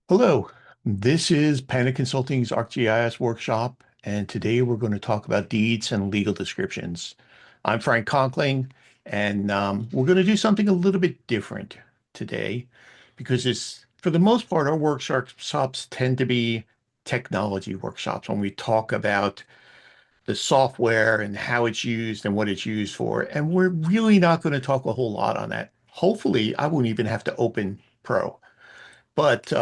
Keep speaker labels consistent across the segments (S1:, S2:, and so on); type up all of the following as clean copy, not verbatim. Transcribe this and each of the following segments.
S1: Hello, this is Panic Consulting's ArcGIS workshop, and today we're going to talk about deeds and legal descriptions. I'm Frank Conkling, and we're going to do something a little bit different today because for the most part, our workshops tend to be technology workshops when we talk about the software and how it's used and what it's used for. And we're really not going to talk a whole lot on that. Hopefully, I won't even have to open Pro. But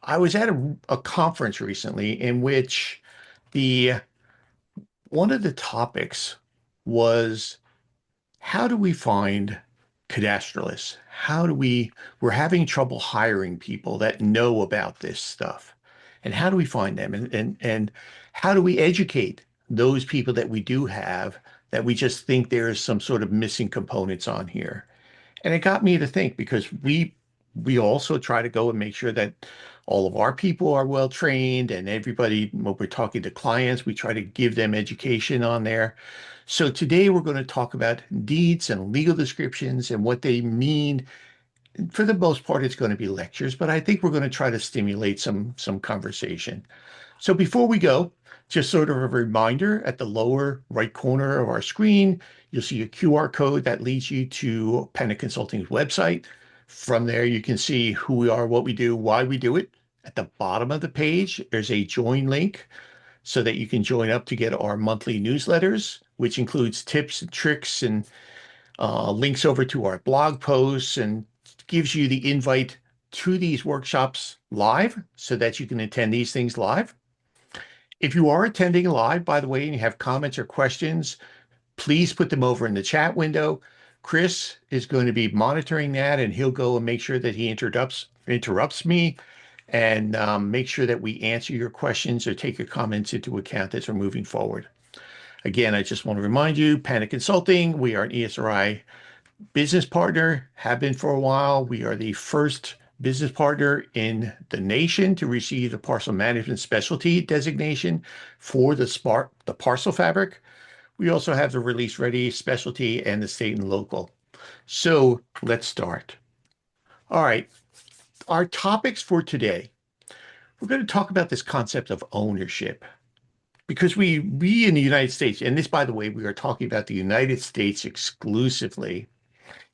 S1: I was at a conference recently in which the one of the topics was how do we find cadastralists? We're having trouble hiring people that know about this stuff. And how do we find them? And how do we educate those people that we do have that we just think there's some sort of missing components on here? And it got me to think because we also try to go and make sure that all of our people are well trained and everybody, when we're talking to clients, we try to give them education on there. So today we're going to talk about deeds and legal descriptions and what they mean. For the most part, it's going to be lectures, but I think we're going to try to stimulate some conversation. So before we go, just sort of a reminder at the lower right corner of our screen, you'll see a QR code that leads you to Panic Consulting's website. From there, you can see who we are, what we do, why we do it. At the bottom of the page, there's a join link so that you can join up to get our monthly newsletters, which includes tips and tricks and links over to our blog posts and gives you the invite to these workshops live so that you can attend these things live. If you are attending live, by the way, and you have comments or questions, please put them over in the chat window. Chris is going to be monitoring that, and he'll go and make sure that he interrupts me and make sure that we answer your questions or take your comments into account as we're moving forward. Again, I just want to remind you, Panic Consulting, we are an ESRI business partner, have been for a while. We are the first business partner in the nation to receive the parcel management specialty designation for the parcel fabric. We also have the release ready specialty and the state and local. So let's start. All right, our topics for today. We're going to talk about this concept of ownership because we in the United States, and this, by the way, we are talking about the United States exclusively,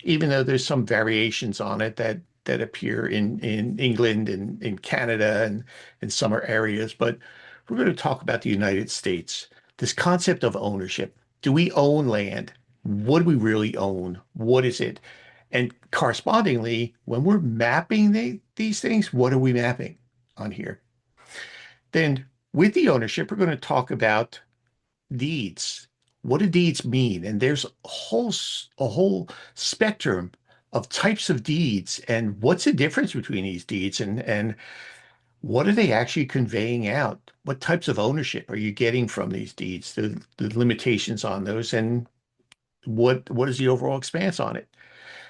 S1: even though there's some variations on it that appear in England and in Canada and in summer areas. But we're going to talk about the United States. This concept of ownership. Do we own land? What do we really own? What is it? And correspondingly, when we're mapping these things, what are we mapping on here? Then with the ownership, we're going to talk about deeds. What do deeds mean? And there's a whole spectrum of types of deeds and what's the difference between these deeds and what are they actually conveying out? What types of ownership are you getting from these deeds? The limitations on those and what is the overall expanse on it?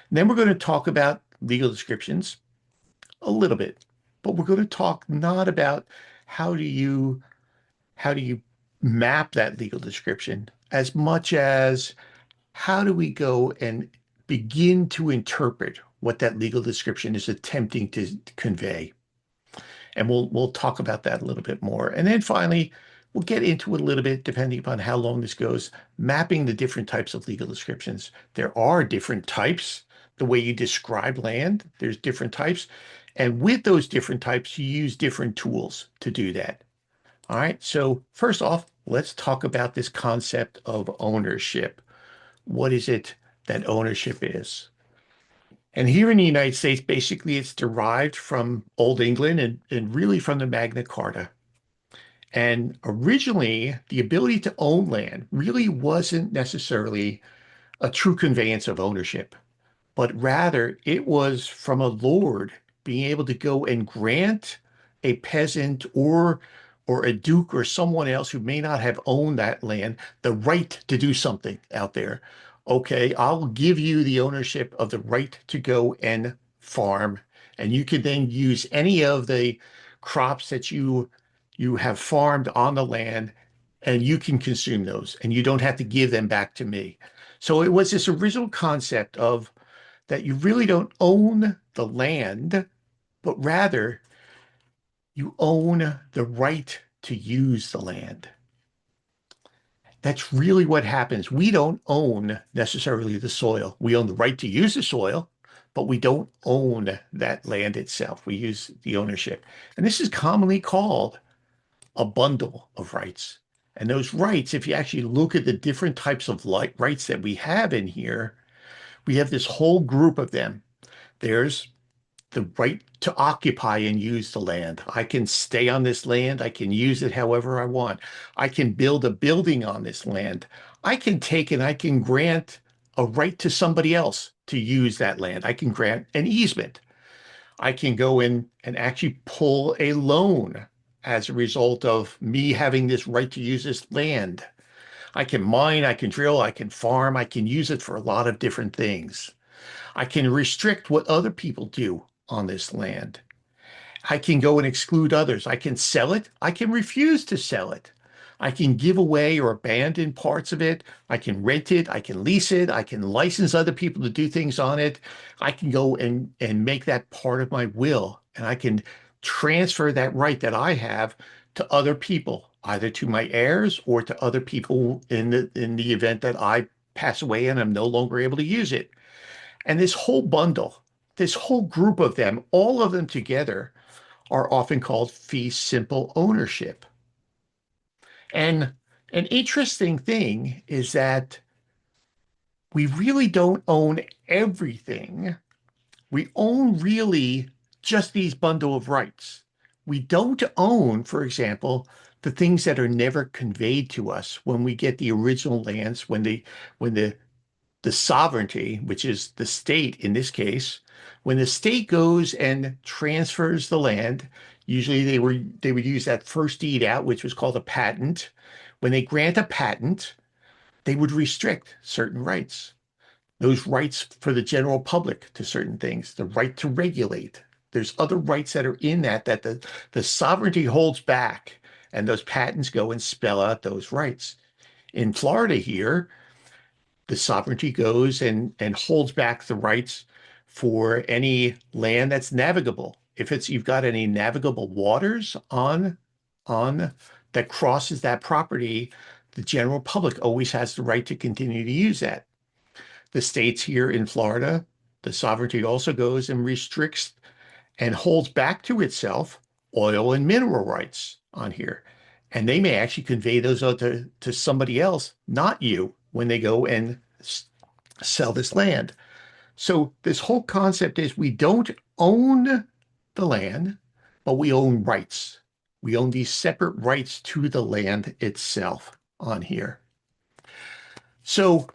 S1: And then we're going to talk about legal descriptions a little bit, but we're going to talk not about how do you how do you map that legal description as much as how do we go and begin to interpret what that legal description is attempting to convey? And we'll talk about that a little bit more. And then finally, we'll get into it a little bit, depending upon how long this goes, mapping the different types of legal descriptions. There are different types. The way you describe land, there's different types. And with those different types, you use different tools to do that. All right. So first off, let's talk about this concept of ownership. What is it that ownership is? And here in the United States, basically it's derived from Old England and really from the Magna Carta. And originally, the ability to own land really wasn't necessarily a true conveyance of ownership, but rather it was from a lord being able to go and grant a peasant or a duke or someone else who may not have owned that land the right to do something out there. Okay, I'll give you the ownership of the right to go and farm, and you can then use any of the crops that you have farmed on the land, and you can consume those, and you don't have to give them back to me. So it was this original concept of that you really don't own the land, but rather You own the right to use the land. That's really what happens. We don't own necessarily the soil. We own the right to use the soil, but we don't own that land itself. We use the ownership. And this is commonly called a bundle of rights. And those rights, if you actually look at the different types of rights that we have in here, we have this whole group of them. There's the right to occupy and use the land. I can stay on this land. I can use it however I want. I can build a building on this land. I can take and I can grant a right to somebody else to use that land. I can grant an easement. I can go in and actually pull a loan as a result of me having this right to use this land. I can mine, I can drill, I can farm, I can use it for a lot of different things. I can restrict what other people do on this land. I can go and exclude others. I can sell it. I can refuse to sell it. I can give away or abandon parts of it. I can rent it. I can lease it. I can license other people to do things on it. I can go and make that part of my will. And I can transfer that right that I have to other people, either to my heirs or to other people in the event that I pass away and I'm no longer able to use it. And this whole bundle, this whole group of them, all of them together are often called fee simple ownership. And an interesting thing is that we really don't own everything. We own really just these bundle of rights. We don't own, for example, the things that are never conveyed to us when we get the original lands, when the sovereignty, which is the state in this case, when the state goes and transfers the land, usually they would use that first deed out, which was called a patent. When they grant a patent, they would restrict certain rights. Those rights for the general public to certain things, the right to regulate. There's other rights that are in that the sovereignty holds back, and those patents go and spell out those rights. In Florida here, the sovereignty goes and holds back the rights for any land that's navigable. If it's you've got any navigable waters on that crosses that property, the general public always has the right to continue to use that. The states here in Florida, the sovereignty also goes and restricts and holds back to itself oil and mineral rights on here. And they may actually convey those out to somebody else, not you, when they go and sell this land. So this whole concept is we don't own the land, but we own rights. We own these separate rights to the land itself on here. So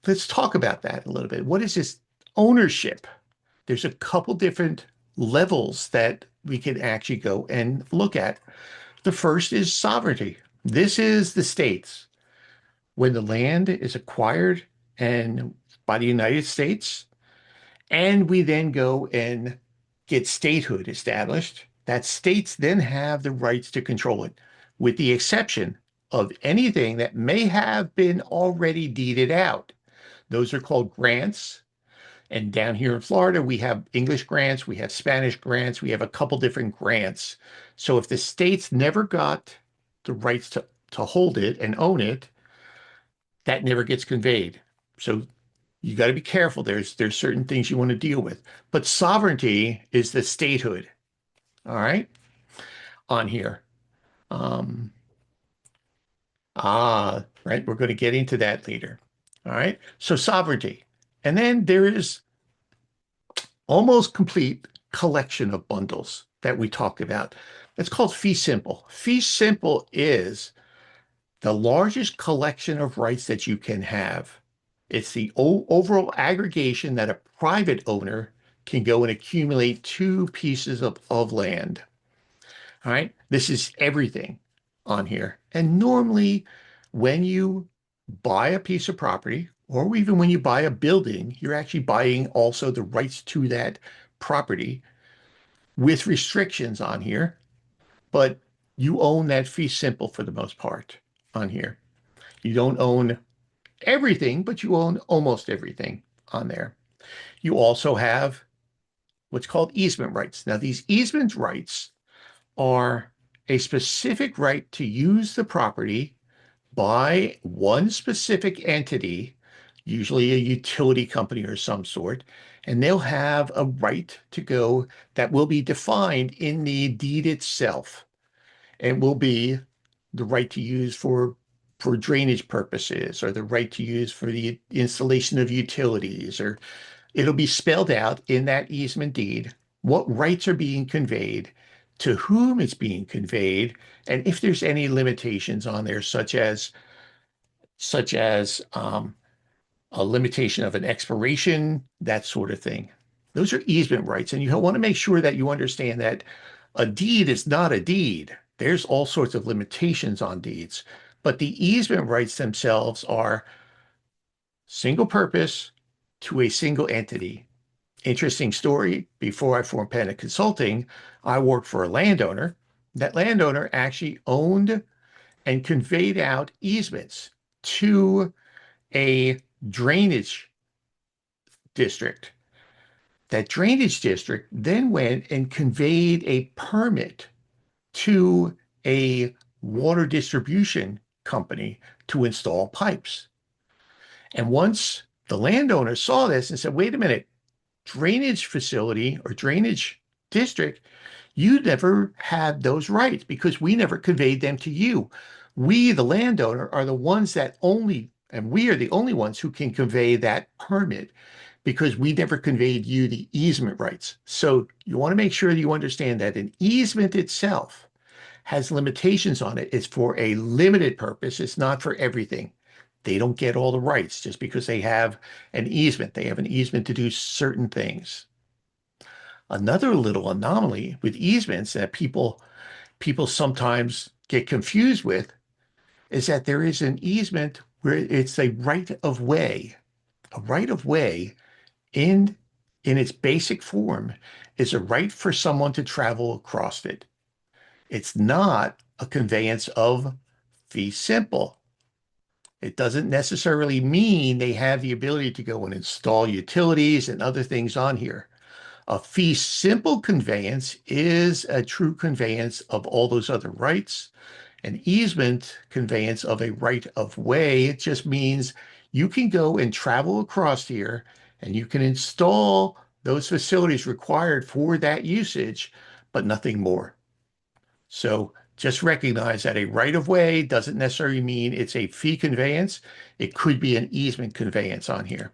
S1: let's talk about that a little bit. What is this ownership? There's a couple different levels that we can actually go and look at. The first is sovereignty. This is the states. When the land is acquired and by the United States, and we then go and get statehood established, that states then have the rights to control it, with the exception of anything that may have been already deeded out. Those are called grants. And down here in Florida, we have English grants, we have Spanish grants, we have a couple different grants. So if the states never got the rights to hold it and own it, that never gets conveyed. So you got to be careful. There's certain things you want to deal with. But sovereignty is the statehood, all right, on here. Um, right, we're going to get into that later. All right, so sovereignty. And then there is almost complete collection of bundles that we talked about. It's called fee simple. Fee simple is the largest collection of rights that you can have. It's the overall aggregation that a private owner can go and accumulate two pieces of land. All right, this is everything on here. And normally, when you buy a piece of property, or even when you buy a building, you're actually buying also the rights to that property with restrictions on here, but you own that fee simple for the most part on here. You don't own everything, but you own almost everything on there. You also have what's called easement rights. Now, these easement rights are a specific right to use the property by one specific entity, usually a utility company or some sort, and they'll have a right to go that will be defined in the deed itself. It will be the right to use for drainage purposes, or the right to use for the installation of utilities, or it'll be spelled out in that easement deed what rights are being conveyed, to whom it's being conveyed, and if there's any limitations on there, such as a limitation of an expiration, that sort of thing. Those are easement rights, and you want to make sure that you understand that a deed is not a deed. There's all sorts of limitations on deeds, but the easement rights themselves are single purpose to a single entity. Interesting story. Before I formed Panic Consulting, I worked for a landowner. That landowner actually owned and conveyed out easements to a drainage district. That drainage district then went and conveyed a permit to a water distribution company to install pipes. And once the landowner saw this and said, wait a minute, drainage facility or drainage district, you never had those rights because we never conveyed them to you. We, the landowner, are the ones that only, and we are the only ones who can convey that permit because we never conveyed you the easement rights. So you want to make sure that you understand that an easement itself has limitations on it. It's for a limited purpose. It's not for everything. They don't get all the rights just because they have an easement. They have an easement to do certain things. Another little anomaly with easements that people sometimes get confused with is that there is an easement where it's a right of way. A right of way in its basic form is a right for someone to travel across it. It's not a conveyance of fee simple. It doesn't necessarily mean they have the ability to go and install utilities and other things on here. A fee simple conveyance is a true conveyance of all those other rights. An easement conveyance of a right of way, it just means you can go and travel across here and you can install those facilities required for that usage, but nothing more. So just recognize that a right of way doesn't necessarily mean it's a fee conveyance. It could be an easement conveyance on here.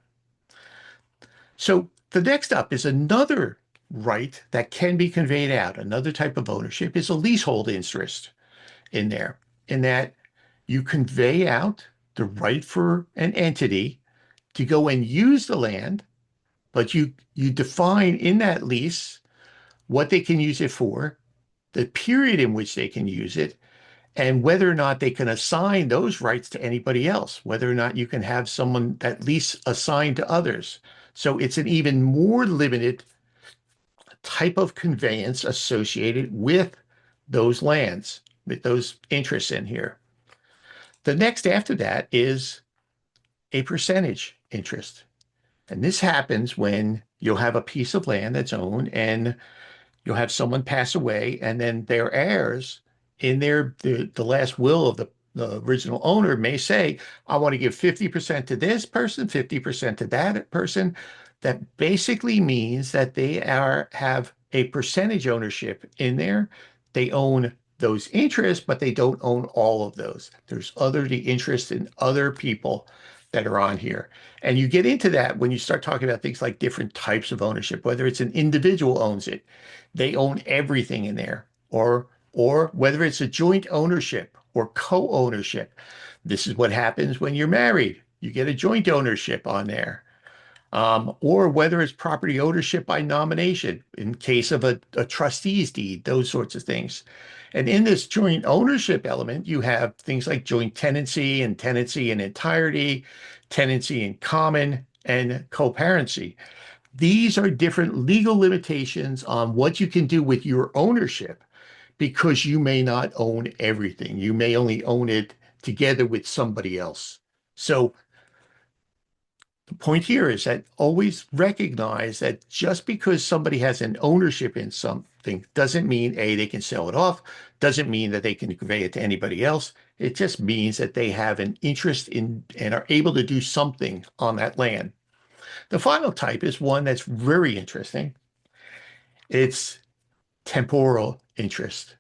S1: So the next up is another right that can be conveyed out. Another type of ownership is a leasehold interest in there, in that you convey out the right for an entity to go and use the land, but you define in that lease what they can use it for, the period in which they can use it, and whether or not they can assign those rights to anybody else, whether or not you can have someone that lease assigned to others. So it's an even more limited type of conveyance associated with those lands, with those interests in here. The next after that is a percentage interest. And this happens when you'll have a piece of land that's owned and you'll have someone pass away, and then their heirs in the last will of the original owner may say, I want to give 50% to this person, 50% to that person. That basically means that they have a percentage ownership in there. They own those interests, but they don't own all of those. There's the interest in other people that are on here. And you get into that when you start talking about things like different types of ownership, whether it's an individual owns it, they own everything in there, or whether it's a joint ownership or co-ownership. This is what happens when you're married. You get a joint ownership on there. Or whether it's property ownership by nomination in case of a trustee's deed, those sorts of things. And in this joint ownership element, you have things like joint tenancy and tenancy in entirety, tenancy in common, and co-parency. These are different legal limitations on what you can do with your ownership because you may not own everything. You may only own it together with somebody else. So The point here is that always recognize that just because somebody has an ownership in something doesn't mean A, they can sell it off, doesn't mean that they can convey it to anybody else. It just means that they have an interest in and are able to do something on that land. The final type is one that's very interesting. It's temporal interest.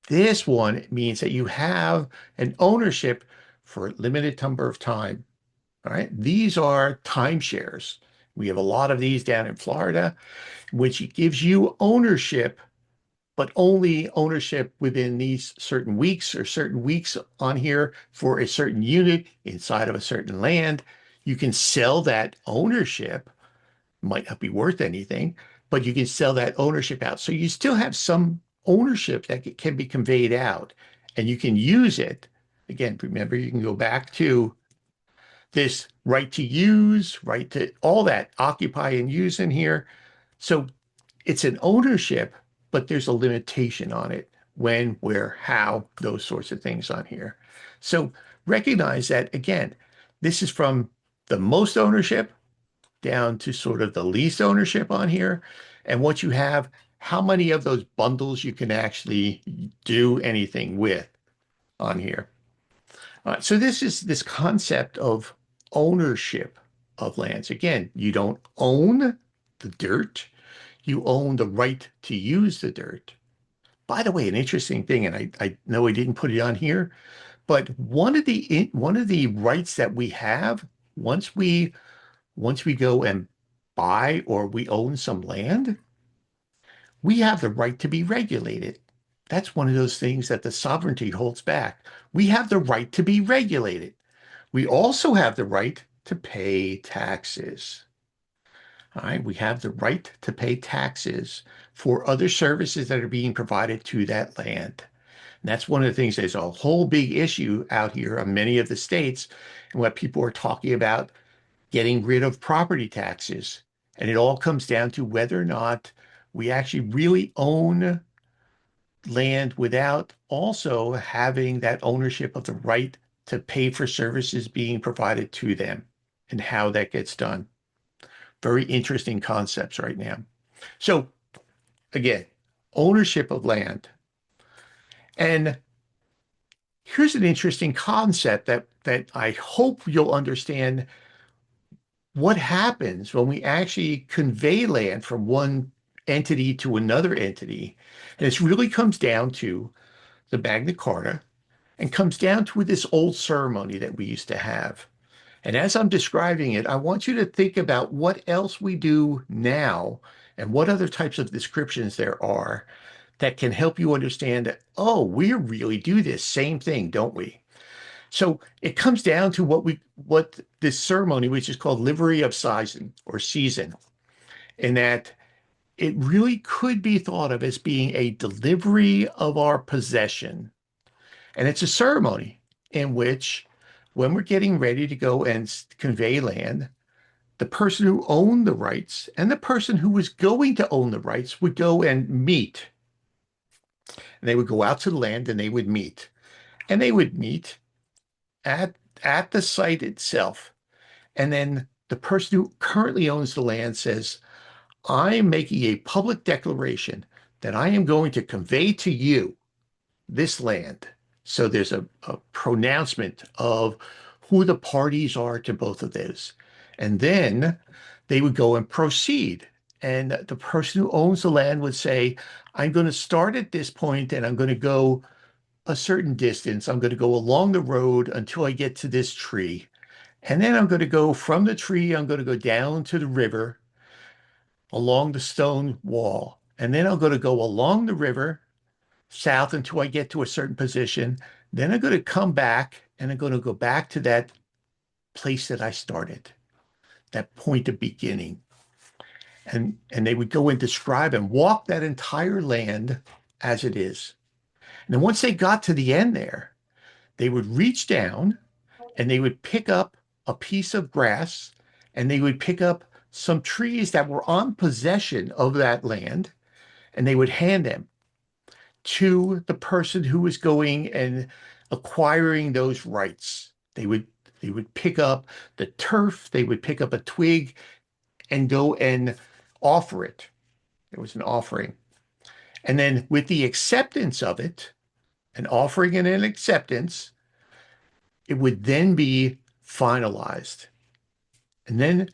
S1: This one means that you have an ownership for a limited number of time. All right. These are timeshares. We have a lot of these down in Florida, which gives you ownership, but only ownership within these certain weeks or certain weeks on here for a certain unit inside of a certain land. You can sell that ownership, might not be worth anything, but you can sell that ownership out. So you still have some ownership that can be conveyed out and you can use it. Again, remember, you can go back to this right to use, right to all that, occupy and use in here. So it's an ownership, but there's a limitation on it. When, where, how, those sorts of things on here. So recognize that, again, this is from the most ownership down to sort of the least ownership on here. And what you have, how many of those bundles you can actually do anything with on here. So this is this concept of ownership of lands. Again, you don't own the dirt. You own the right to use the dirt. By the way, an interesting thing, and I know I didn't put it on here, but one of the rights that we have once we go and buy or we own some land, we have the right to be regulated. That's one of those things that the sovereignty holds back. We have the right to be regulated. We also have the right to pay taxes. All right, we have the right to pay taxes for other services that are being provided to that land. And that's one of the things, there's a whole big issue out here in many of the states, and what people are talking about getting rid of property taxes. And it all comes down to whether or not we actually really own land without also having that ownership of the right to pay for services being provided to them and how that gets done. Very interesting concepts right now. So again, ownership of land. And here's an interesting concept that I hope you'll understand what happens when we actually convey land from one entity to another entity. And it really comes down to the Magna Carta and comes down to this old ceremony that we used to have. And as I'm describing it, I want you to think about what else we do now and what other types of descriptions there are that can help you understand that, oh, we really do this same thing, don't we? So it comes down to what this ceremony, which is called Livery of Seisen or Season, in that it really could be thought of as being a delivery of our possession. And it's a ceremony in which, when we're getting ready to go and convey land, the person who owned the rights and the person who was going to own the rights would go and meet. And they would go out to the land and they would meet. And they would meet at at the site itself. And then the person who currently owns the land says, I am making a public declaration that I am going to convey to you this land. So there's a pronouncement of who the parties are to both of those. And then they would go and proceed. And the person who owns the land would say, I'm going to start at this point and I'm going to go a certain distance. I'm going to go along the road until I get to this tree. And then I'm going to go from the tree, I'm going to go down to the river along the stone wall. And then I'm going to go along the river south until I get to a certain position. Then I'm going to come back and I'm going to go back to that place that I started, that point of beginning. And they would go and describe and walk that entire land as it is. And then once they got to the end there, they would reach down and they would pick up a piece of grass and they would pick up some trees that were on possession of that land and they would hand them to the person who was going and acquiring those rights. They would They would pick up the turf, they would pick up a twig and go and offer it. There was an offering. And then with the acceptance of it, an offering and an acceptance, it would then be finalized. And then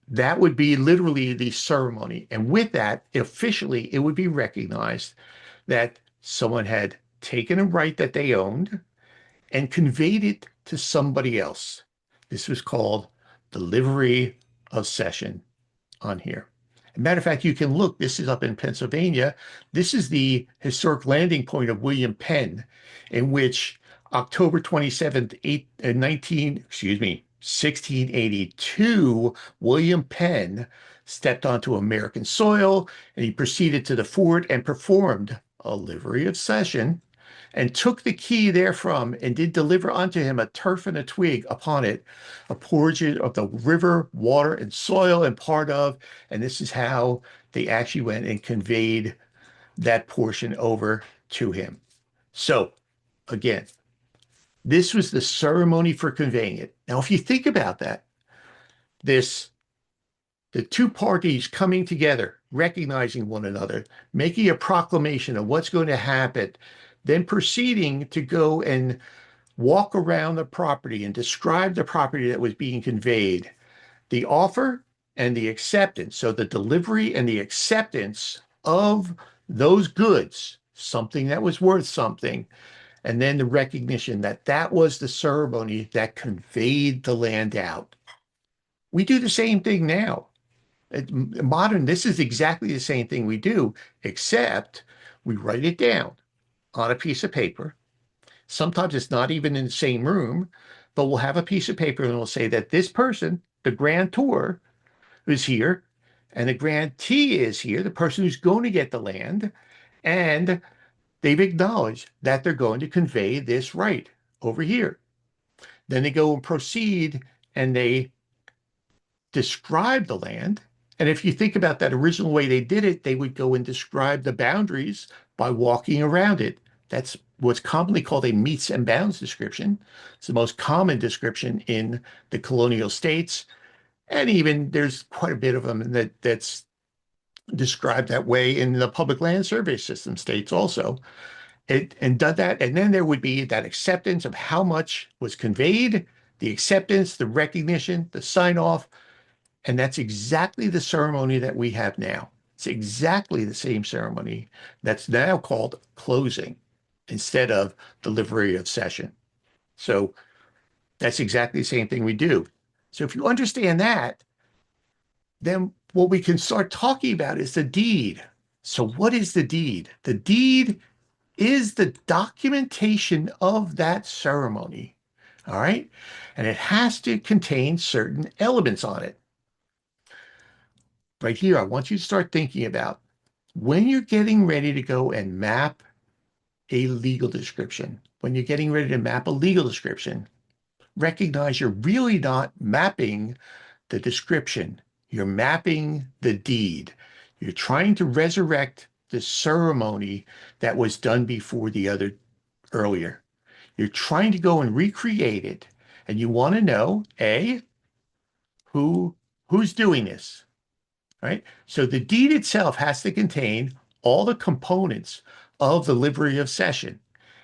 S1: that would be literally the ceremony. And with that, officially, it would be recognized that someone had taken a right that they owned and conveyed it to somebody else. This was called the Livery of Seisen on here. As a matter of fact, you can look, this is up in Pennsylvania. This is the historic landing point of William Penn, in which October 27th, 1682, William Penn stepped onto American soil and he proceeded to the fort and performed a livery of Seisen and took the key therefrom and did deliver unto him a turf and a twig upon it, a portion of the river, water, and soil, and part of, and this is how they actually went and conveyed that portion over to him. So again, this was the ceremony for conveying it. Now, if you think about that, this the two parties coming together, recognizing one another, making a proclamation of what's going to happen, then proceeding to go and walk around the property and describe the property that was being conveyed, the offer and the acceptance. So the delivery and the acceptance of those goods, something that was worth something, and then the recognition that that was the ceremony that conveyed the land out. We do the same thing now. Modern, this is exactly the same thing we do, except we write it down on a piece of paper. Sometimes it's not even in the same room, but we'll have a piece of paper and we'll say that this person, the grantor, is here, and the grantee is here, the person who's going to get the land, and they've acknowledged that they're going to convey this right over here. Then they go and proceed and they describe the land. And if you think about that original way they did it, they would go and describe the boundaries by walking around it. That's what's commonly called a metes and bounds description. It's the most common description in the colonial states. And even there's quite a bit of them that's described that way in the public land survey system states also. And done that. And then there would be that acceptance of how much was conveyed, the acceptance, the recognition, the sign off. And that's exactly the ceremony that we have now. It's exactly the same ceremony that's now called closing instead of delivery of Seisen. So that's exactly the same thing we do. So if you understand that, then what we can start talking about is the deed. So what is the deed? The deed is the documentation of that ceremony. All right. And it has to contain certain elements on it. Right here, I want you to start thinking about when you're getting ready to go and map a legal description, when you're getting ready to map a legal description, recognize you're really not mapping the description. You're mapping the deed. You're trying to resurrect the ceremony that was done before the other earlier. You're trying to go and recreate it. And you want to know, A, who's doing this, right? So the deed itself has to contain all the components of the livery of Seisen.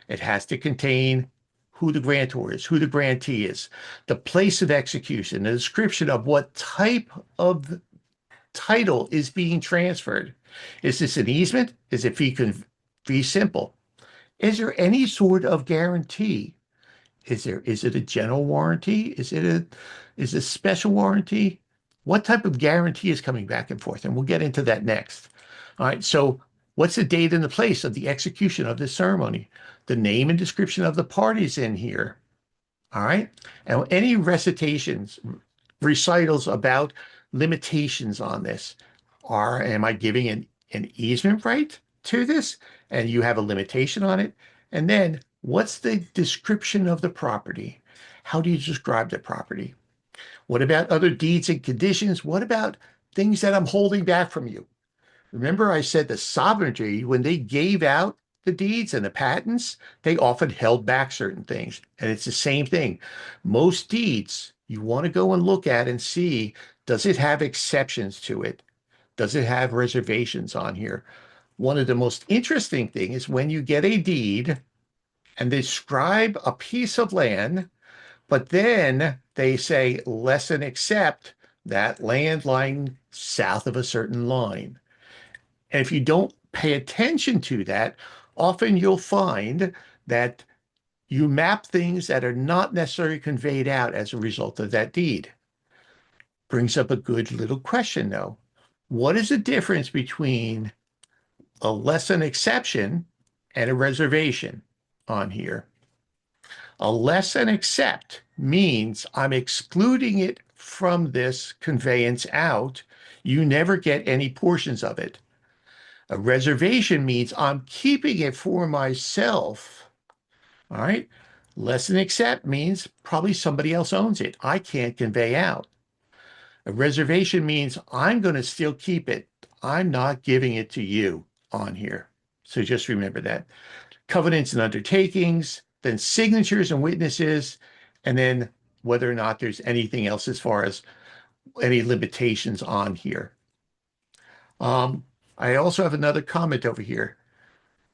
S1: It has to contain who the grantor is, who the grantee is, the place of execution, the description of what type of title is being transferred. Is this an easement? Is it fee simple? Is there any sort of guarantee? Is it a general warranty? Is it special warranty? What type of guarantee is coming back and forth? And we'll get into that next. All right. So what's the date and the place of the execution of this ceremony? The name and description of the parties in here. All right. And any recitals about limitations on this am I giving an easement right to this? And you have a limitation on it. And then what's the description of the property? How do you describe the property? What about other deeds and conditions? What about things that I'm holding back from you? Remember I said the sovereignty, when they gave out the deeds and the patents, they often held back certain things. And it's the same thing. Most deeds you want to go and look at and see, does it have exceptions to it? Does it have reservations on here? One of the most interesting things is when you get a deed and they describe a piece of land, but then they say less than except that land lying south of a certain line. And if you don't pay attention to that, often you'll find that you map things that are not necessarily conveyed out as a result of that deed. Brings up a good little question, though. What is the difference between a less than exception and a reservation on here? A less than accept means I'm excluding it from this conveyance out. You never get any portions of it. A reservation means I'm keeping it for myself. All right. Less than accept means probably somebody else owns it. I can't convey out. A reservation means I'm going to still keep it. I'm not giving it to you on here. So just remember that. Covenants and undertakings, then signatures and witnesses, and then whether or not there's anything else as far as any limitations on here. I also have another comment over here.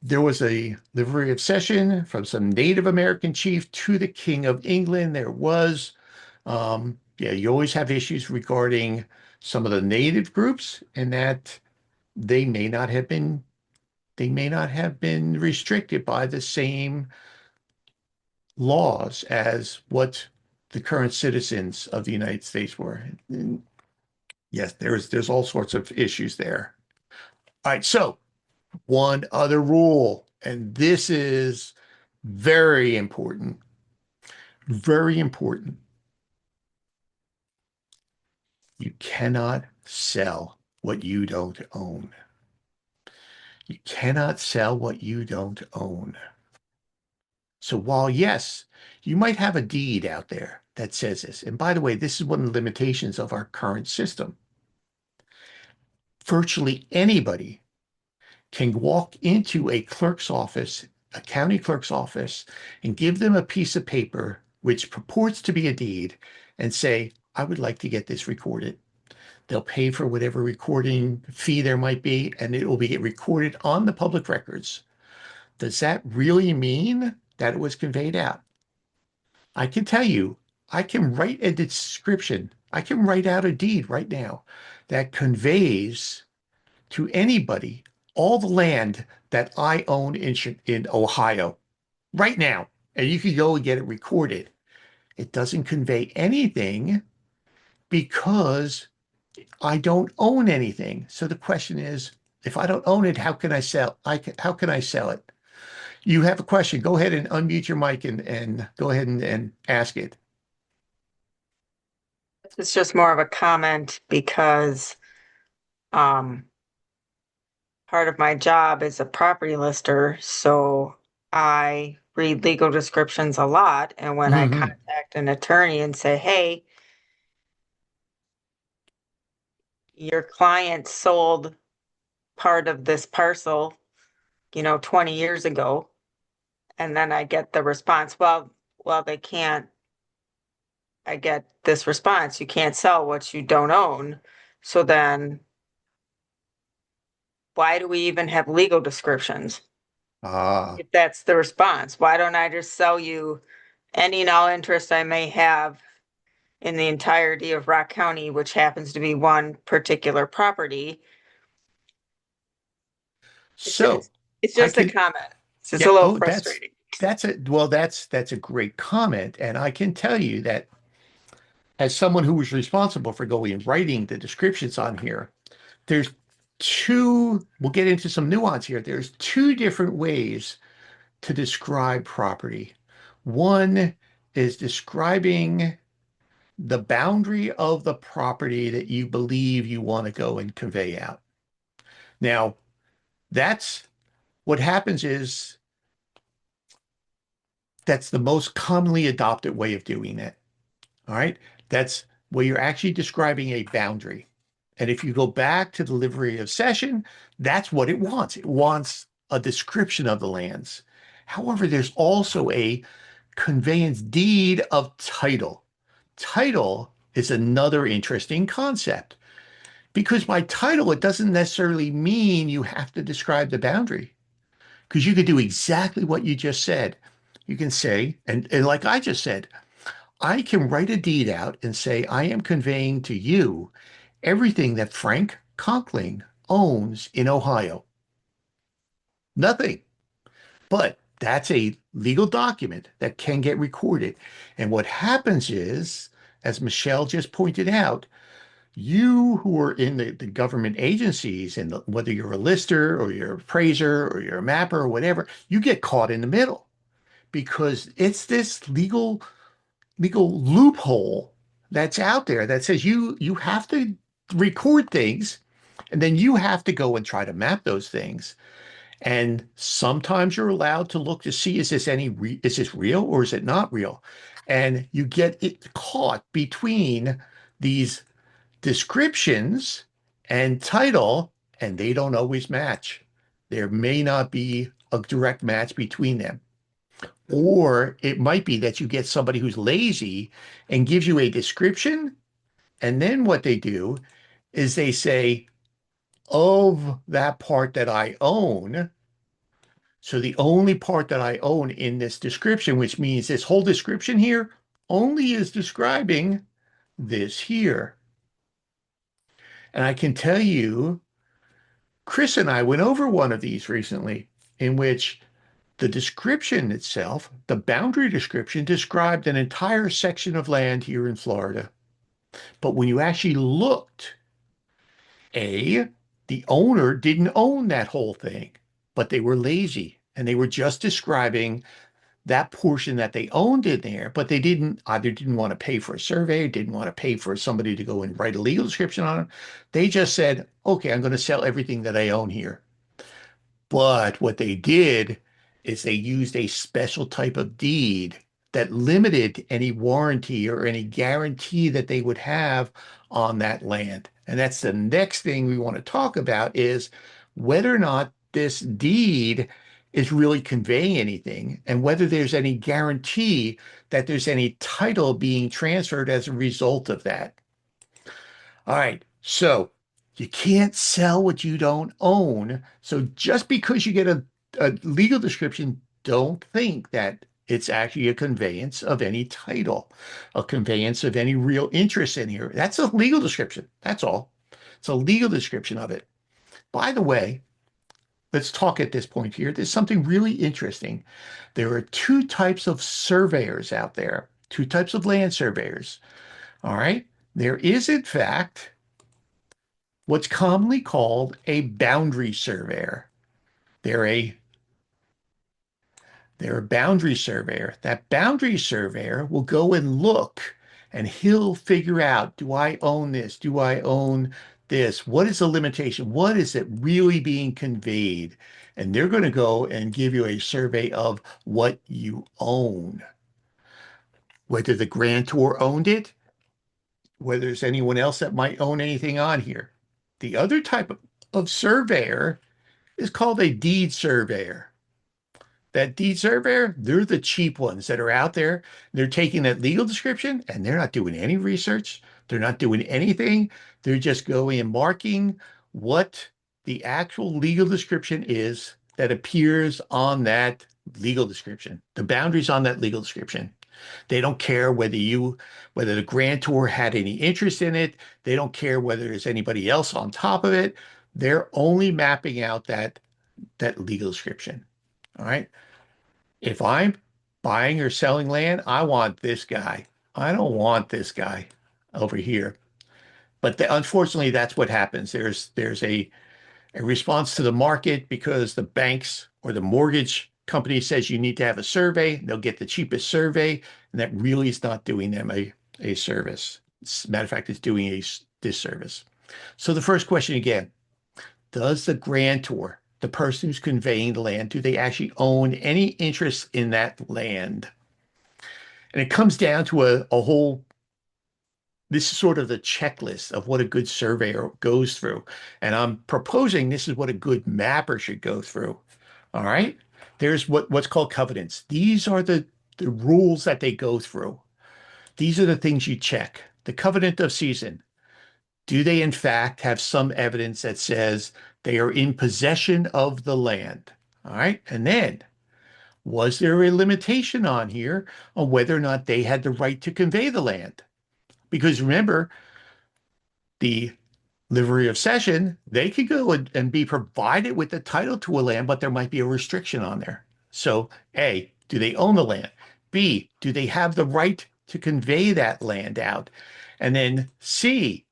S1: There was a livery of Seisen from some Native American chief to the King of England. There was, yeah, you always have issues regarding some of the native groups and that they may not have been restricted by the same laws as what the current citizens of the United States were. And yes, there's all sorts of issues there. All right, so one other rule, and this is very important, very important. You cannot sell what you don't own. You cannot sell what you don't own. So while, yes, you might have a deed out there that says this, and by the way, this is one of the limitations of our current system. Virtually anybody can walk into a clerk's office, a county clerk's office, and give them a piece of paper which purports to be a deed and say, I would like to get this recorded. They'll pay for whatever recording fee there might be, and it will be recorded on the public records. Does that really mean that it was conveyed out? I can tell you, I can write a description. I can write out a deed right now that conveys to anybody all the land that I own in Ohio right now. And you can go and get it recorded. It doesn't convey anything because I don't own anything. So the question is, if I don't own it, how can I sell? How can I sell it? You have a question. Go ahead and unmute your mic and go ahead and ask it.
S2: It's just more of a comment because um, part of my job is a property lister, so I read legal descriptions a lot. And when I
S1: Hmm.
S2: contact an attorney and say, hey, your client sold part of this parcel, 20 years ago, and then I get the response, well, they can't, I get this response, you can't sell what you don't own. So then why do we even have legal descriptions?
S1: Ah,
S2: If that's the response, why don't I just sell you any and all interest I may have in the entirety of Rock County, which happens to be one particular property? It's
S1: so
S2: just, it's
S1: I
S2: just a
S1: can,
S2: comment. It's just
S1: yeah,
S2: a little
S1: oh,
S2: frustrating.
S1: that's a great comment. And I can tell you that as someone who was responsible for going and writing the descriptions on here, there's we'll get into some nuance here. There's two different ways to describe property. One is describing the boundary of the property that you believe you want to go and convey out. Now, that's what happens is that's the most commonly adopted way of doing it. All right. That's where you're actually describing a boundary. And if you go back to the Livery of Seisen, that's what it wants. It wants a description of the lands. However, there's also a conveyance deed of title. Title is another interesting concept because by title, it doesn't necessarily mean you have to describe the boundary because you could do exactly what you just said. You can say, and like I just said, I can write a deed out and say, I am conveying to you everything that Frank Conkling owns in Ohio. Nothing. But that's a legal document that can get recorded. And what happens is, as Michelle just pointed out, you who are in the government agencies, and whether you're a lister or you're a appraiser or you're a mapper or whatever, you get caught in the middle because it's this legal loophole that's out there that says you have to record things and then you have to go and try to map those things. And sometimes you're allowed to look to see is this real or is it not real? And you get it caught between these descriptions and title, and they don't always match. There may not be a direct match between them. Or it might be that you get somebody who's lazy and gives you a description, and then what they do is they say, of that part that I own, so the only part that I own in this description, which means this whole description here only is describing this here. And I can tell you, Chris and I went over one of these recently in which the description itself, the boundary description, described an entire section of land here in Florida. But when you actually looked, A, the owner didn't own that whole thing, but they were lazy and they were just describing that portion that they owned in there, but they didn't want to pay for a survey, didn't want to pay for somebody to go and write a legal description on it. They just said, okay, I'm going to sell everything that I own here. But what they did is they used a special type of deed that limited any warranty or any guarantee that they would have on that land. And that's the next thing we want to talk about is whether or not this deed is really conveying anything and whether there's any guarantee that there's any title being transferred as a result of that. All right. So you can't sell what you don't own. So just because you get a legal description, don't think that it's actually a conveyance of any title, a conveyance of any real interest in here. That's a legal description. That's all. It's a legal description of it. By the way, let's talk at this point here. There's something really interesting. There are two types of surveyors out there, two types of land surveyors. All right. There is, in fact, what's commonly called a boundary surveyor. They're a they're a boundary surveyor. That boundary surveyor will go and look and he'll figure out, do I own this? Do I own this? What is the limitation? What is it really being conveyed? And they're going to go and give you a survey of what you own. Whether the grantor owned it, whether there's anyone else that might own anything on here. The other type of surveyor is called a deed surveyor. That deed surveyor, they're the cheap ones that are out there. They're taking that legal description and they're not doing any research. They're not doing anything. They're just going and marking what the actual legal description is that appears on that legal description, the boundaries on that legal description. They don't care whether the grantor had any interest in it. They don't care whether there's anybody else on top of it. They're only mapping out that legal description. All right. If I'm buying or selling land, I want this guy. I don't want this guy over here. But unfortunately, that's what happens. There's a response to the market because the banks or the mortgage company says you need to have a survey. They'll get the cheapest survey, and that really is not doing them a service. As a matter of fact, it's doing a disservice. So the first question again, does the grantor, the person who's conveying the land, do they actually own any interest in that land? And it comes down to a whole, this is sort of the checklist of what a good surveyor goes through. And I'm proposing this is what a good mapper should go through. All right. There's what's called covenants. These are the rules that they go through. These are the things you check. The covenant of season. Do they in fact have some evidence that says they are in possession of the land? All right. And then, was there a limitation on here on whether or not they had the right to convey the land? Because remember, the Livery of Seisen, they could go and be provided with the title to a land, but there might be a restriction on there. So, A, do they own the land? B, do they have the right to convey that land out? And then C,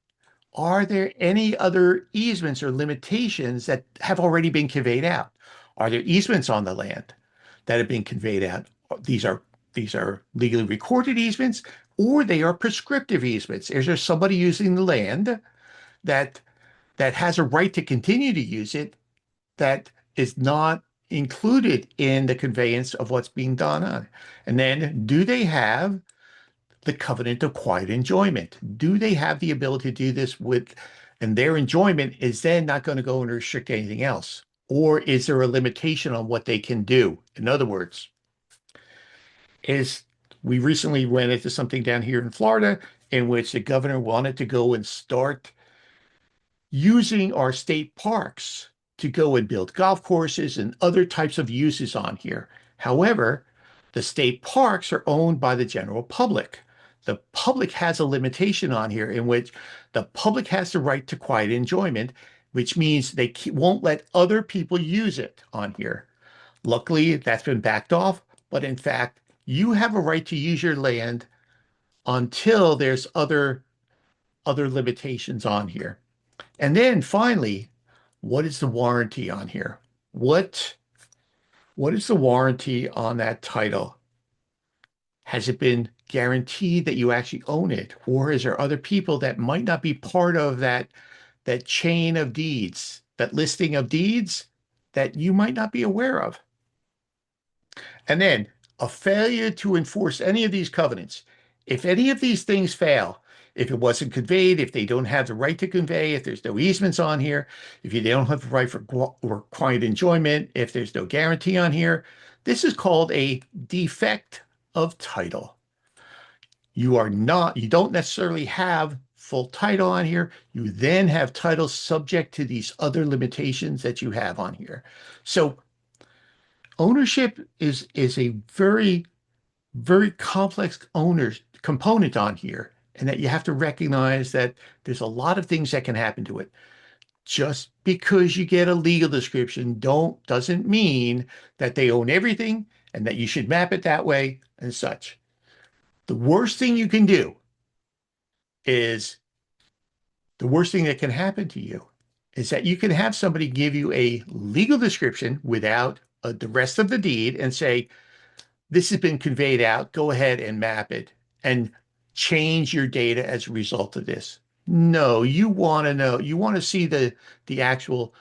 S1: are there any other easements or limitations that have already been conveyed out? Are there easements on the land that have been conveyed out? These are these are legally recorded easements, or they are prescriptive easements. Is there somebody using the land that has a right to continue to use it that is not included in the conveyance of what's being done on it? And then do they have the covenant of quiet enjoyment? Do they have the ability to do this with, and their enjoyment is then not going to go and restrict anything else? Or is there a limitation on what they can do? In other words, is we recently went into something down here in Florida in which the governor wanted to go and start using our state parks to go and build golf courses and other types of uses on here. However, the state parks are owned by the general public. The public has a limitation on here in which the public has the right to quiet enjoyment, which means they won't let other people use it on here. Luckily, that's been backed off, but in fact, you have a right to use your land until there's other limitations on here. And then finally, what is the warranty on here? What what is the warranty on that title? Has it been guaranteed that you actually own it? Or is there other people that might not be part of that chain of deeds, that listing of deeds that you might not be aware of? And then a failure to enforce any of these covenants. If any of these things fail, if it wasn't conveyed, if they don't have the right to convey, if there's no easements on here, if they don't have the right for quiet enjoyment, if there's no guarantee on here, this is called a defect of title. You don't necessarily have full title on here. You then have title subject to these other limitations that you have on here. So ownership is a very complex owner component on here, and that you have to recognize that there's a lot of things that can happen to it. Just because you get a legal description doesn't mean that they own everything and that you should map it that way and such. The worst thing you can do is the worst thing that can happen to you is that you can have somebody give you a legal description without the rest of the deed and say, this has been conveyed out. Go ahead and map it and change your data as a result of this. No, you want to know, you want to see the actual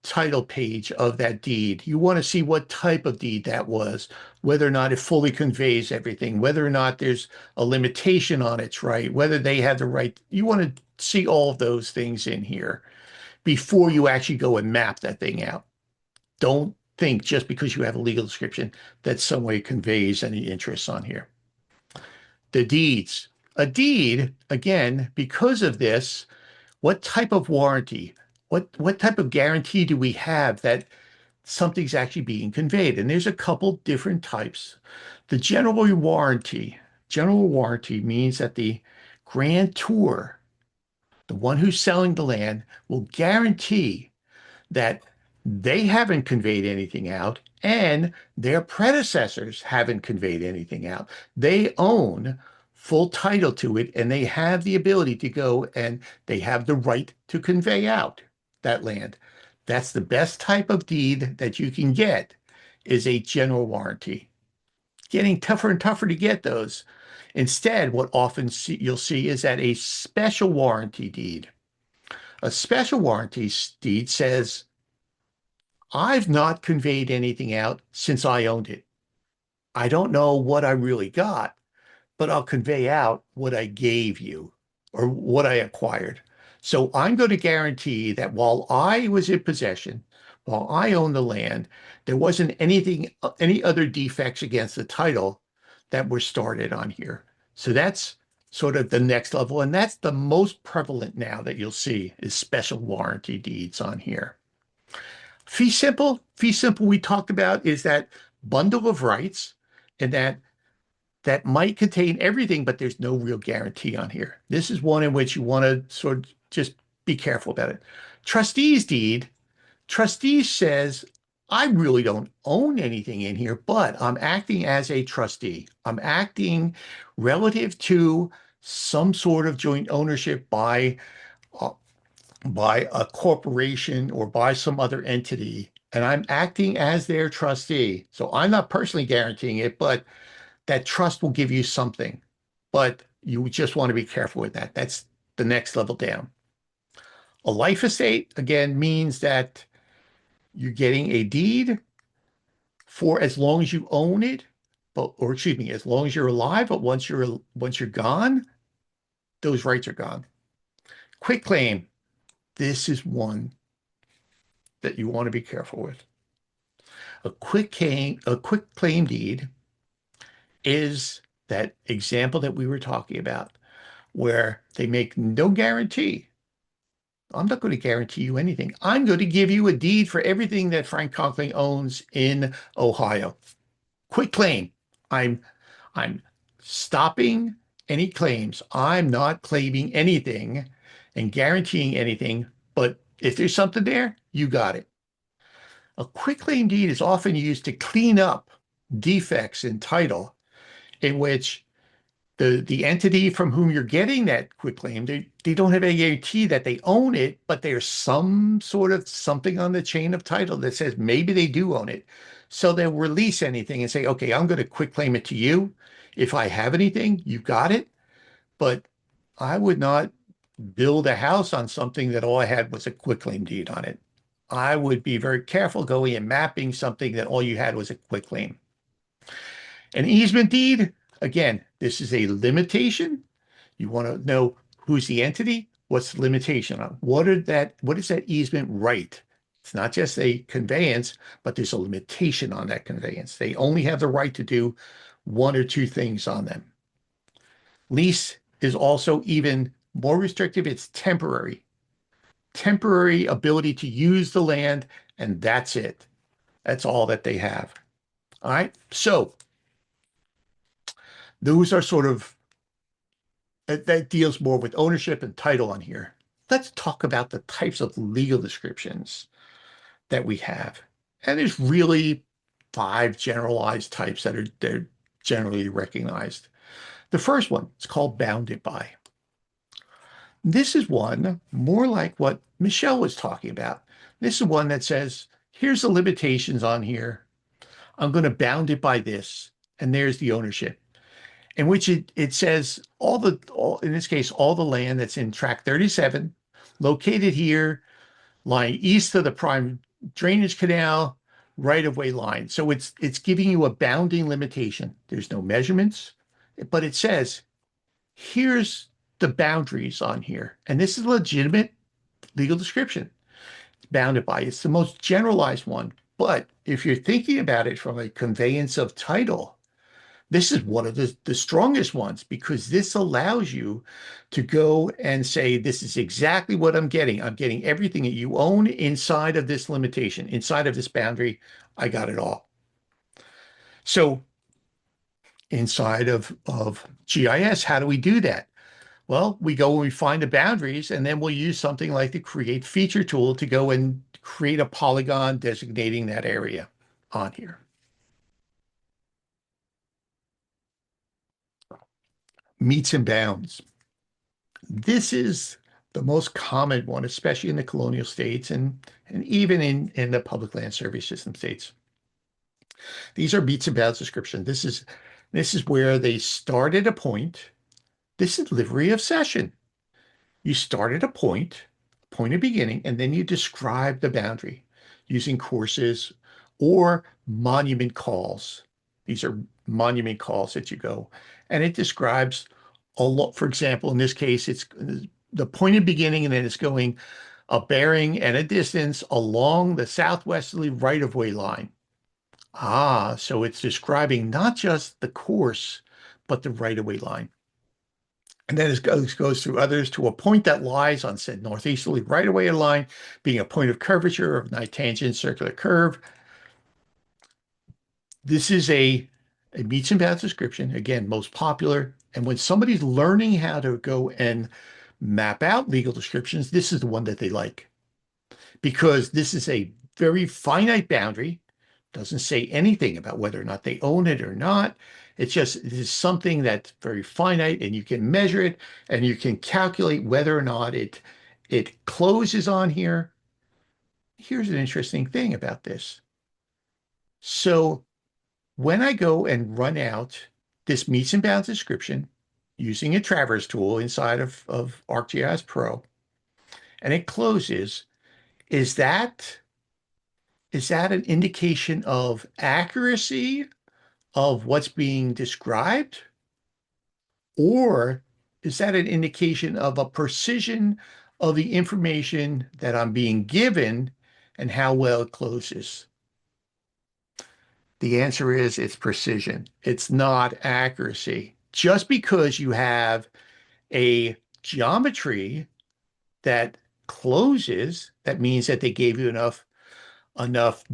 S1: title page of that deed. You want to see what type of deed that was, whether or not it fully conveys everything, whether or not there's a limitation on its right, whether they have the right. You want to see all of those things in here before you actually go and map that thing out. Don't think just because you have a legal description that some way conveys any interests on here. The deeds. A deed, again, because of this, what type of warranty, what type of guarantee do we have that something's actually being conveyed? And there's a couple different types. The general warranty means that the grantor, the one who's selling the land, will guarantee that they haven't conveyed anything out and their predecessors haven't conveyed anything out. They own full title to it and they have the ability to go and they have the right to convey out that land. That's the best type of deed that you can get is a general warranty. Getting tougher and tougher to get those. Instead, what often you'll see is that a special warranty deed. A special warranty deed says, I've not conveyed anything out since I owned it. I don't know what I really got, but I'll convey out what I gave you or what I acquired. So I'm going to guarantee that while I was in possession, while I own the land, there wasn't any other defects against the title that were started on here. So that's sort of the next level. And that's the most prevalent now that you'll see is special warranty deeds on here. Fee simple we talked about is that bundle of rights and that might contain everything, but there's no real guarantee on here. This is one in which you want to sort of just be careful about it. Trustee's deed, trustee says, I really don't own anything in here, but I'm acting as a trustee. I'm acting relative to some sort of joint ownership uh, by a corporation or by some other entity, and I'm acting as their trustee. So I'm not personally guaranteeing it, but that trust will give you something. But you just want to be careful with that. That's the next level down. A life estate, again, means that you're getting a deed for as long as you own it, but or excuse me, as long as you're alive, but once you're gone, those rights are gone. Quit claim. This is one that you want to be careful with. A quick claim deed is that example that we were talking about, where they make no guarantee. I'm not going to guarantee you anything. I'm going to give you a deed for everything that Frank Conkling owns in Ohio. Quick claim. I'm I'm stopping any claims. I'm not claiming anything and guaranteeing anything, but if there's something there, you got it. A quick claim deed is often used to clean up defects in title in which the entity from whom you're getting that quick claim, they don't have a guarantee that they own it, but there's some sort of something on the chain of title that says maybe they do own it. So they'll release anything and say, okay, I'm going to quick claim it to you. If I have anything, you got it. But I would not build a house on something that all I had was a quick claim deed on it. I would be very careful going and mapping something that all you had was a quick claim. An easement deed, again, this is a limitation. You want to know who's the entity, what's the limitation on? What is that easement right? It's not just a conveyance, but there's a limitation on that conveyance. They only have the right to do one or two things on them. Lease is also even more restrictive. It's temporary. Temporary ability to use the land, and that's it. That's all that they have. All right. So those are sort of that deals more with ownership and title on here. Let's talk about the types of legal descriptions that we have. And there's really 5 generalized types that they're generally recognized. The first one is called bounded by. This is one more like what Michelle was talking about. This is one that says, here's the limitations on here. I'm going to bound it by this, and there's the ownership. In which it says in this case, all the land that's in tract 37, located here, lying east of the prime drainage canal, right-of-way line. So it's giving you a bounding limitation. There's no measurements, but it says, here's the boundaries on here. And this is a legitimate legal description. It's bounded by. It's the most generalized one. But if you're thinking about it from a conveyance of title, this is one of the strongest ones because this allows you to go and say, this is exactly what I'm getting. I'm getting everything that you own inside of this limitation, inside of this boundary. I got it all. So inside of GIS, how do we do that? Well, we go and we find the boundaries, and then we'll use something like the create feature tool to go and create a polygon designating that area on here. Meets and bounds. This is the most common one, especially in the colonial states and even in the public land survey system states. These are meets and bounds description. This is where they start at a point. This is livery of Seisen. You start at a point of beginning, and then you describe the boundary using courses or monument calls. These are monument calls that you go, and it describes a lot. For example, in this case, it's the point of beginning, and then it's going a bearing and a distance along the southwesterly right-of-way line. Ah, so it's describing not just the course, but the right-of-way line. And then it goes through others to a point that lies on said northeasterly right-of-way line, being a point of curvature of night tangent circular curve. This is a meets and bounds description, again, most popular. And when somebody's learning how to go and map out legal descriptions, this is the one that they like because this is a very finite boundary. Doesn't say anything about whether or not they own it or not. It's just it is something that's very finite and you can measure it and you can calculate whether or not it closes on here. Here's an interesting thing about this. So when I go and run out this meets and bounds description using a traverse tool inside of ArcGIS Pro, and it closes, is that an indication of accuracy of what's being described? Or is that an indication of a precision of the information that I'm being given and how well it closes? The answer is it's precision. It's not accuracy. Just because you have a geometry that closes, that means that they gave you enough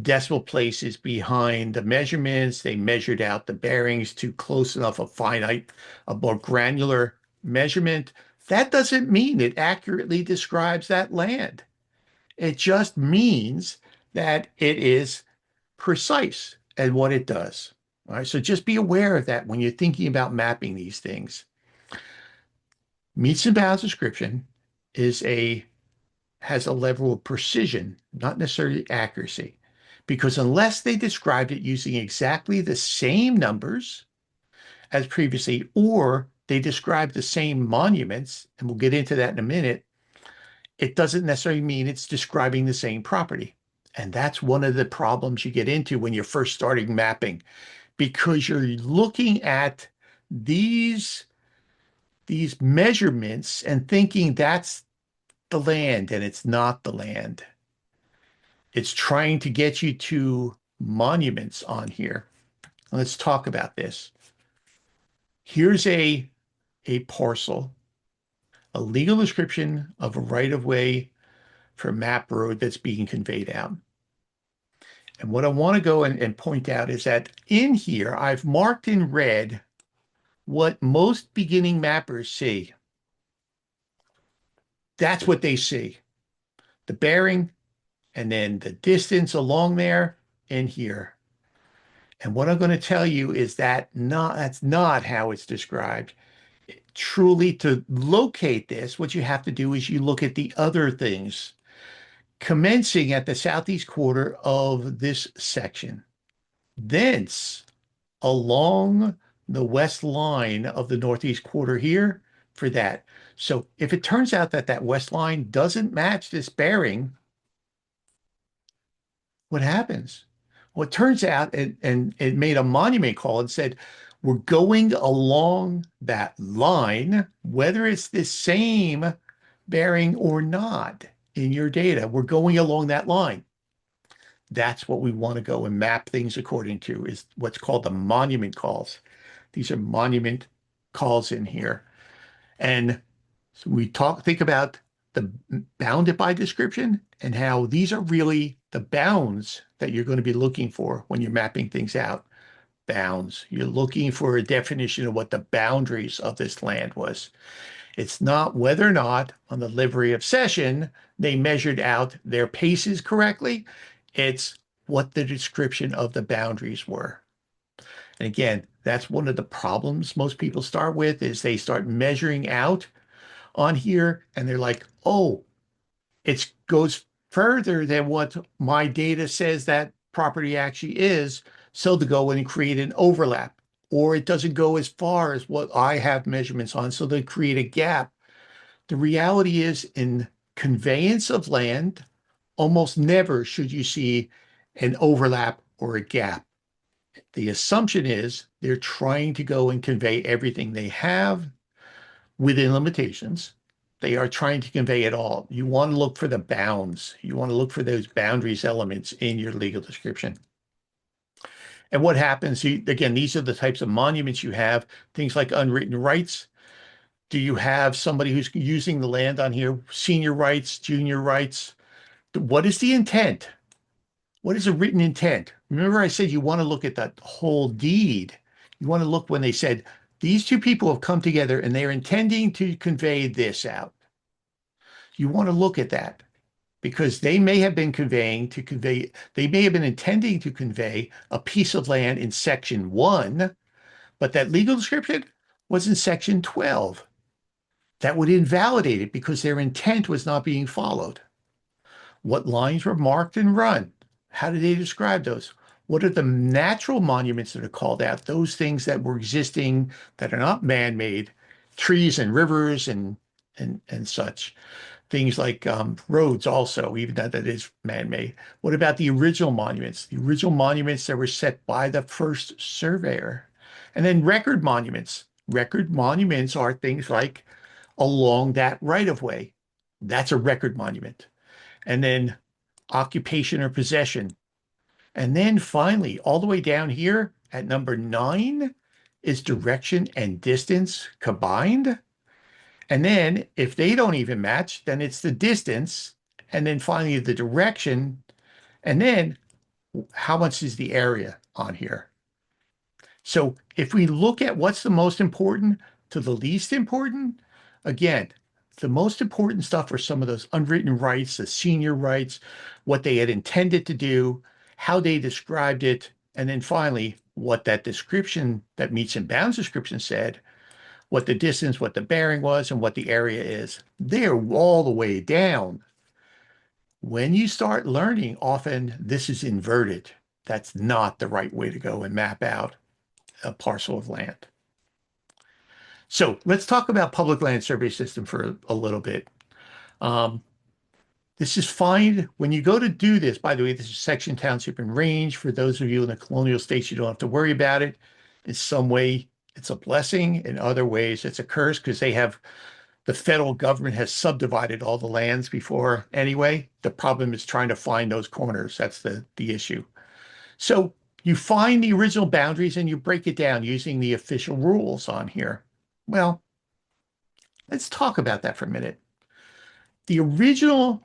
S1: decimal places behind the measurements. They measured out the bearings to close enough a more granular measurement. That doesn't mean it accurately describes that land. It just means that it is precise at what it does. All right, so just be aware of that when you're thinking about mapping these things. Meets and bounds description has a level of precision, not necessarily accuracy, because unless they described it using exactly the same numbers as previously, or they describe the same monuments, and we'll get into that in a minute, it doesn't necessarily mean it's describing the same property. And that's one of the problems you get into when you're first starting mapping, because you're looking at these measurements and thinking that's the land, and it's not the land. It's trying to get you to monuments on here. Let's talk about this. Here's a parcel, a legal description of a right-of-way for a map road that's being conveyed out. And what I want to go and point out is that in here, I've marked in red what most beginning mappers see. That's what they see. The bearing and then the distance along there in here. And what I'm going to tell you is that that's not how it's described. Truly, to locate this, what you have to do is you look at the other things commencing at the southeast quarter of this section. Thence, along the west line of the northeast quarter here for that. So if it turns out that that west line doesn't match this bearing, what happens? Well, it turns out it made a monument call and said, we're going along that line, whether it's the same bearing or not in your data, we're going along that line. That's what we want to go and map things according to, is what's called the monument calls. These are monument calls in here. And so think about the bounded by description and how these are really the bounds that you're going to be looking for when you're mapping things out. Bounds. You're looking for a definition of what the boundaries of this land was. It's not whether or not on the Livery of Seisen they measured out their paces correctly. It's what the description of the boundaries were. And again, that's one of the problems most people start with is they start measuring out on here and they're like, oh, it goes further than what my data says that property actually is. So they go in and create an overlap, or it doesn't go as far as what I have measurements on. So they create a gap. The reality is in conveyance of land, almost never should you see an overlap or a gap. The assumption is they're trying to go and convey everything they have within limitations. They are trying to convey it all. You want to look for the bounds. You want to look for those boundaries elements in your legal description. And what happens, again, these are the types of monuments you have, things like unwritten rights. Do you have somebody who's using the land on here, senior rights, junior rights? What is the intent? What is a written intent? Remember I said you want to look at that whole deed. You want to look when they said, these two people have come together and they're intending to convey this out. You want to look at that because they may have been they may have been intending to convey a piece of land in section 1, but that legal description was in section 12. That would invalidate it because their intent was not being followed. What lines were marked and run? How did they describe those? What are the natural monuments that are called out? Those things that were existing that are not man-made, trees and rivers and such. Things like roads also, even though that is man-made. What about the original monuments? The original monuments that were set by the first surveyor. And then record monuments. Record monuments are things like along that right-of-way. That's a record monument. And then occupation or possession. And then finally, all the way down here at number 9 is direction and distance combined. And then if they don't even match, then it's the distance. And then finally the direction. And then how much is the area on here? So if we look at what's the most important to the least important, again, the most important stuff are some of those unwritten rights, the senior rights, what they had intended to do, how they described it, and then finally, what that description, that meets and bounds description said, what the distance, what the bearing was, and what the area is. They're all the way down. When you start learning, often this is inverted. That's not the right way to go and map out a parcel of land. So let's talk about public land survey system for a little bit. This is fine. When you go to do this, by the way, this is section, township, and range. For those of you in the colonial states, you don't have to worry about it. In some way, it's a blessing. In other ways, it's a curse because the federal government has subdivided all the lands before anyway. The problem is trying to find those corners. That's the issue. So you find the original boundaries and you break it down using the official rules on here. Well, let's talk about that for a minute. The original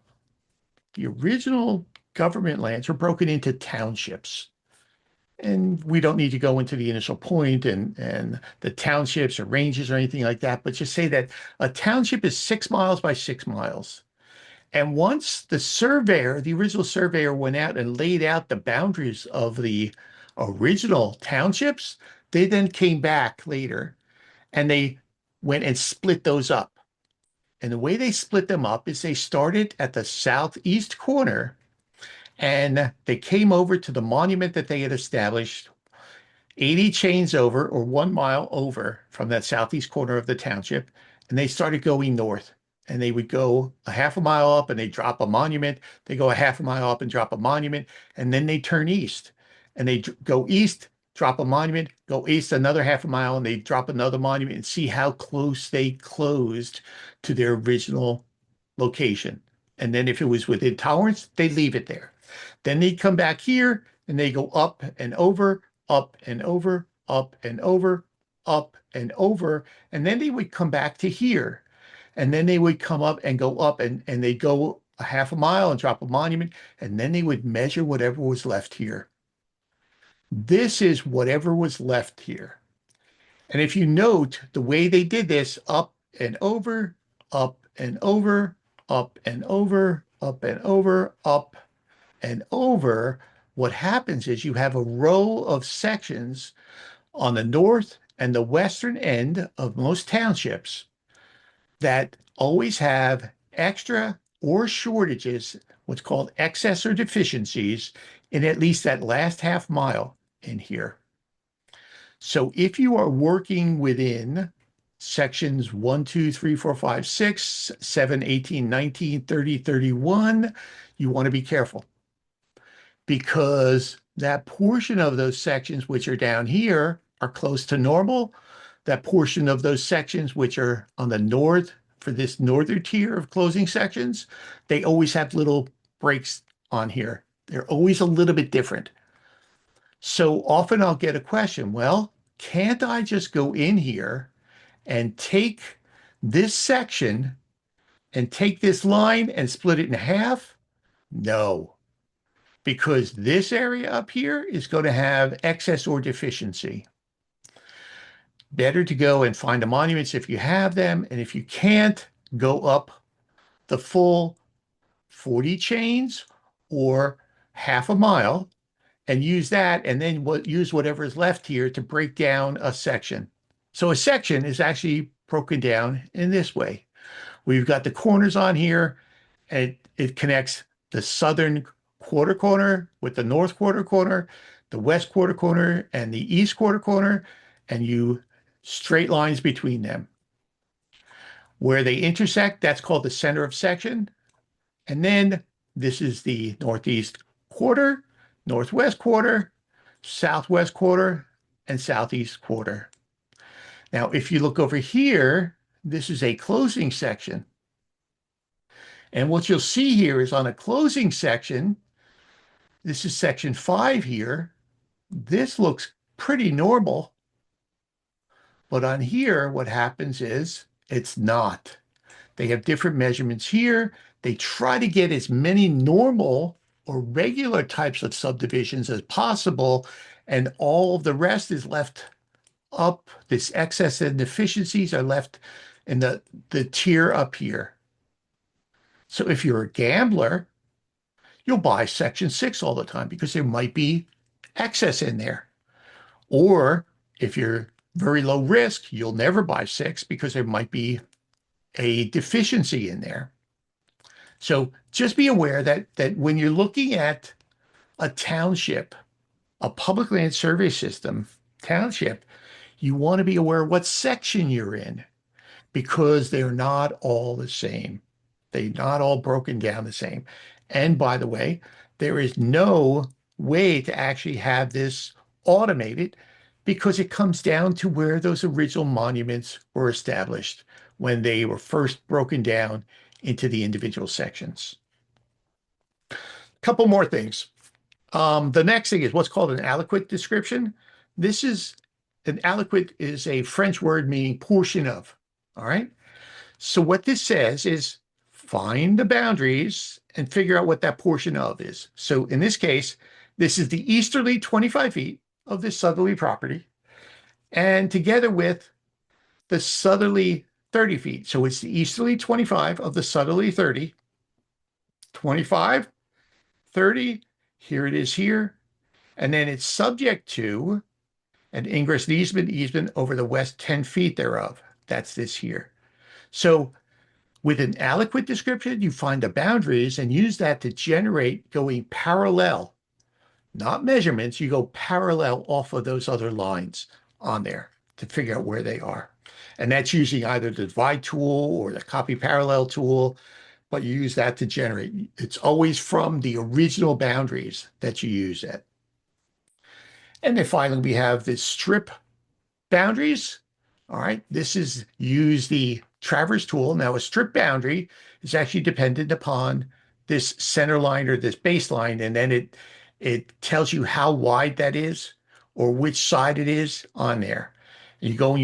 S1: government lands are broken into townships. And we don't need to go into the initial point and the townships or ranges or anything like that, but just say that a township is 6 miles by 6 miles. And once the original surveyor went out and laid out the boundaries of the original townships, they then came back later and they went and split those up. And the way they split them up is they started at the southeast corner and they came over to the monument that they had established 80 chains over or 1 mile over from that southeast corner of the township. And they started going north. And they would go a half a mile up and they drop a monument. They go a half a mile up and drop a monument. And then they turn east. And they go east, drop a monument, go east another half a mile, and they drop another monument and see how close they closed to their original location. And then if it was within tolerance, they leave it there. Then they come back here and they go up and over, up and over, up and over, up and over. And then they would come back to here. And then they would come up and go up and they'd go a half a mile and drop a monument. And then they would measure whatever was left here. This is whatever was left here. And if you note the way they did this, up and over, up and over, up and over, up and over, up and over, what happens is you have a row of sections on the north and the western end of most townships that always have extra or shortages, what's called excess or deficiencies, in at least that last half mile in here. So if you are working within sections 1, 2, 3, 4, 5, 6, 7, 18, 19, 30, 31, you want to be careful because that portion of those sections which are down here are close to normal. That portion of those sections which are on the north for this northern tier of closing sections, they always have little breaks on here. They're always a little bit different. So often I'll get a question, well, can't I just go in here and take this section and take this line and split it in half? No, because this area up here is going to have excess or deficiency. Better to go and find the monuments if you have them, and if you can't, go up the full 40 chains or half a mile and use that, and then use whatever is left here to break down a section. So a section is actually broken down in this way. We've got the corners on here, and it connects the southern quarter corner with the north quarter corner, the west quarter corner, and the east quarter corner, and you straight lines between them. Where they intersect, that's called the center of section. And then this is the northeast quarter, northwest quarter, southwest quarter, and southeast quarter. Now, if you look over here, this is a closing section. And what you'll see here is on a closing section, this is section 5 here. This looks pretty normal. But on here, what happens is it's not. They have different measurements here. They try to get as many normal or regular types of subdivisions as possible, and all of the rest is left up. This excess and deficiencies are left in the tier up here. So if you're a gambler, you'll buy section 6 all the time because there might be excess in there. Or if you're very low risk, you'll never buy 6 because there might be a deficiency in there. So just be aware that when you're looking at a township, a public land survey system township, you want to be aware what section you're in, because they're not all the same. They're not all broken down the same. And by the way, there is no way to actually have this automated, because it comes down to where those original monuments were established when they were first broken down into the individual sections. A couple more things. The next thing is what's called an aliquot description. An aliquot is a French word meaning portion of. All right. So what this says is find the boundaries and figure out what that portion of is. So in this case, this is the easterly 25 feet of this southerly property, and together with the southerly 30 feet. So it's the easterly 25 of the southerly 30, 25, 30, here it is here. And then it's subject to an ingress and easement over the west 10 feet thereof. That's this here. So with an aliquot description, you find the boundaries and use that to generate going parallel, not measurements. You go parallel off of those other lines on there to figure out where they are. And that's using either the divide tool or the copy parallel tool, but you use that to generate. It's always from the original boundaries that you use it. And then finally, we have the strip boundaries. All right, this is use the traverse tool. Now, a strip boundary is actually dependent upon this center line or this baseline, and then it tells you how wide that is or which side it is on there. You go and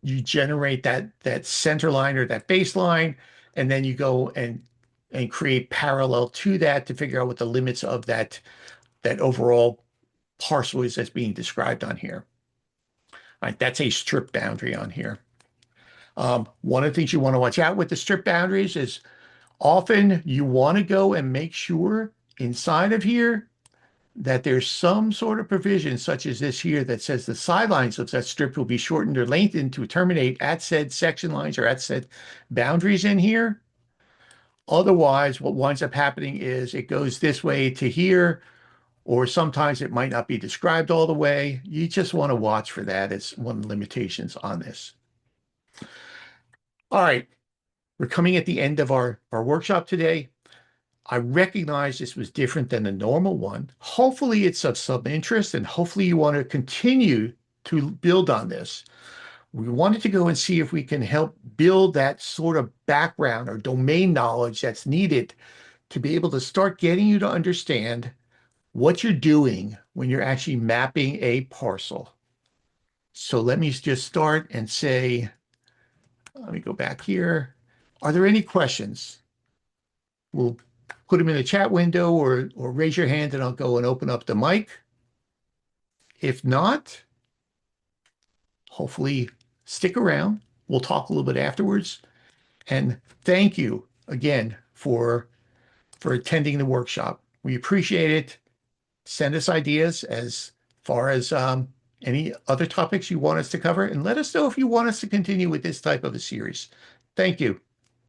S1: you generate that center line or that baseline, and then you go and create parallel to that to figure out what the limits of that overall parcel is that's being described on here. All right, that's a strip boundary on here. One of the things you want to watch out with the strip boundaries is often you want to go and make sure inside of here that there's some sort of provision such as this here that says the sidelines of that strip will be shortened or lengthened to terminate at said section lines or at said boundaries in here. Otherwise, what winds up happening is it goes this way to here, or sometimes it might not be described all the way. You just want to watch for that as one of the limitations on this. All right, we're coming at the end of our workshop today. I recognize this was different than the normal one. Hopefully it's of some interest, and hopefully you want to continue to build on this. We wanted to go and see if we can help build that sort of background or domain knowledge that's needed to be able to start getting you to understand what you're doing when you're actually mapping a parcel. So let me just start and say, let me go back here. Are there any questions? We'll put them in the chat window or raise your hand and I'll go and open up the mic. If not, hopefully stick around. We'll talk a little bit afterwards. And thank you again for attending the workshop. We appreciate it. Send us ideas as far as any other topics you want us to cover, and let us know if you want us to continue with this type of a series. Thank you.